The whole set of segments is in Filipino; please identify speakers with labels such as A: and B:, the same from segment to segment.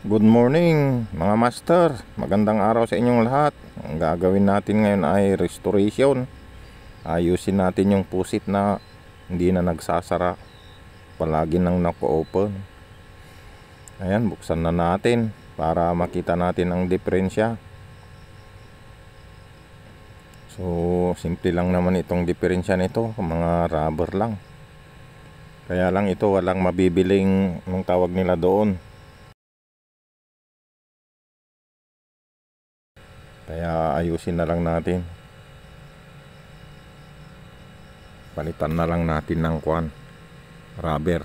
A: Good morning mga master, magandang araw sa inyong lahat. Ang gagawin natin ngayon ay restoration. Ayusin natin yung pusit na hindi na nagsasara, palagi nang nako-open. Ayan, buksan na natin para makita natin ang diferensya. So simple lang naman itong diferensya nito, mga rubber lang. Kaya lang ito walang mabibiling nung tawag nila doon. Kaya ayusin na lang natin. Palitan na lang natin ng rubber.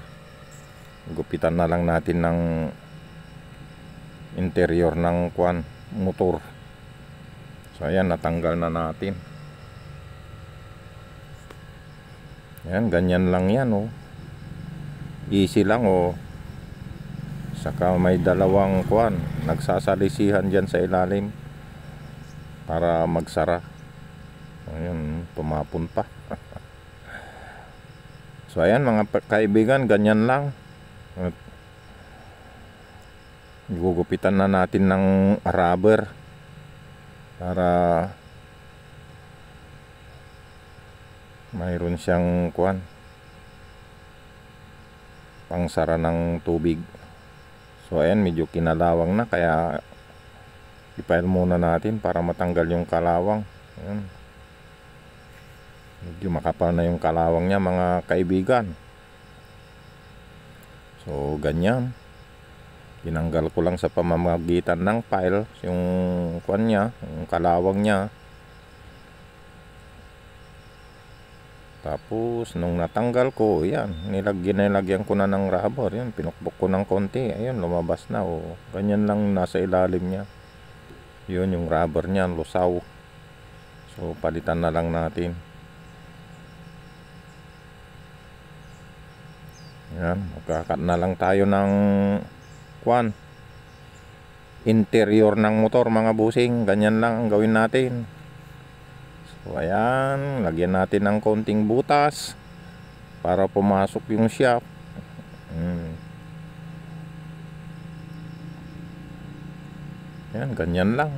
A: Gupitan na lang natin ng interior ng motor. So ayan, natanggal na natin. Ayan, ganyan lang yan oh. Easy lang oh. Saka may dalawang nagsasalisihan dyan sa ilalim para magsara. Ayun, tumapon pa. So ayan mga kaibigan, ganyan lang. At gugupitan na natin ng rubber para mayroon siyang pangsara ng tubig. So ayan, medyo kinalawang na, kaya i-file muna natin para matanggal yung kalawang. Ayan. Medyo makapal na yung kalawang niya mga kaibigan. So ganyan, tinanggal ko lang sa pamamagitan ng file yung niya, yung kalawang niya. Tapos nung natanggal ko, yan, nilagyan ko na ng rubber. Yan, pinukbok ko ng konti, ayun, lumabas na oh. Ganyan lang nasa ilalim niya. Yun yung rubber niya, lusaw. So palitan na lang natin. Yan, magkakat na lang tayo ng interior ng motor mga busing. Ganyan lang ang gawin natin. So ayan, lagyan natin ng konting butas para pumasok yung shaft. Yan, ganyan lang.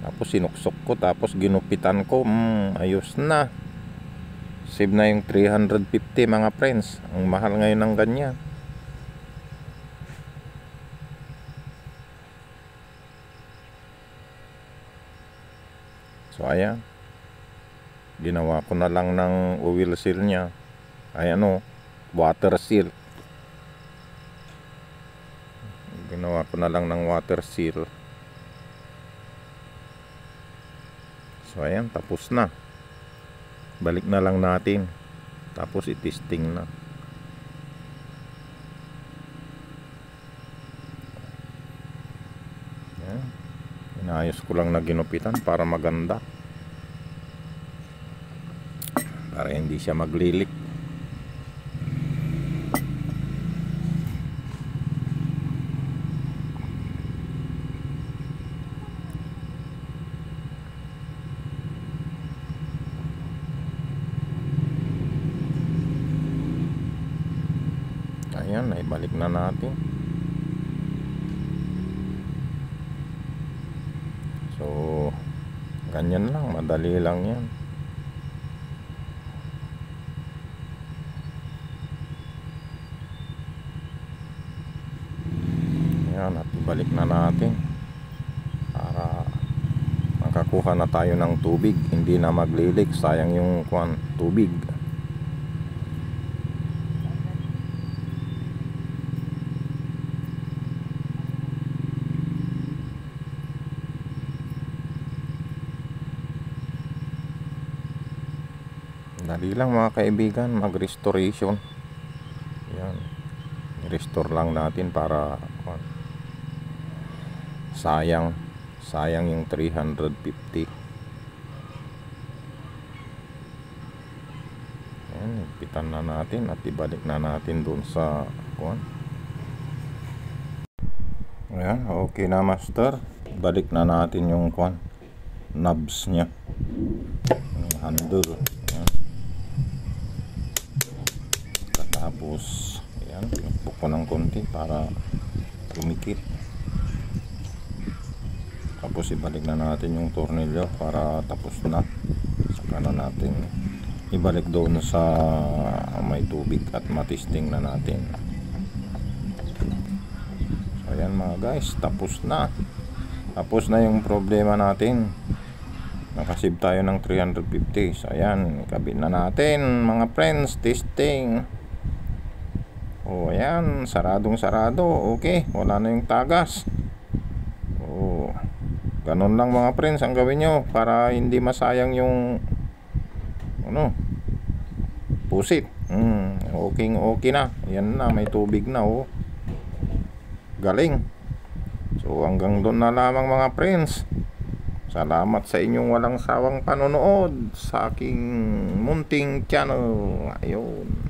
A: Tapos sinuksok ko, tapos ginupitan ko. Ayos na. Save na yung 350 mga friends. Ang mahal ngayon ng ganyan. So ayan, ginawa ko na lang ng oil seal nya. Ayan o, water seal. Ginawa ko na lang ng water seal. So ayan, tapos na. Balik na lang natin. Tapos i-testing na. Ayan. Inayos ko lang na ginupitan para maganda. Para hindi siya maglilik. Ayan, naibalik na natin. So ganyan lang, madali lang yan. Ayan, at ibalik na natin para makakuha na tayo ng tubig, hindi na maglilik, sayang yung tubig. Dali lang mga kaibigan, mag-restoration. Yan, i-restore lang natin para sayang yung 350. Yan, ipitan na natin at ibalik na natin dun sa Ayan, okay na master. Balik na natin yung knobs nya, yung handle. Ayan. Tapos ayan, pinupok ko ng konti para dumikit. Tapos ibalik na natin yung tornilyo para tapos na. Saka na natin ibalik doon sa may tubig at matisting na natin. So ayan mga guys, tapos na yung problema natin. Nakasave tayo ng 350. So ayan, ikabit na natin mga friends. Testing. O ayan, saradong sarado. Okay, wala na yung tagas. O ganun lang mga friends ang gawin nyo para hindi masayang yung pusit. Okay na. Yan na, may tubig na. Galing. So hanggang doon na lamang mga friends. Salamat sa inyong walang sawang panonood sa aking munting channel. Ayun.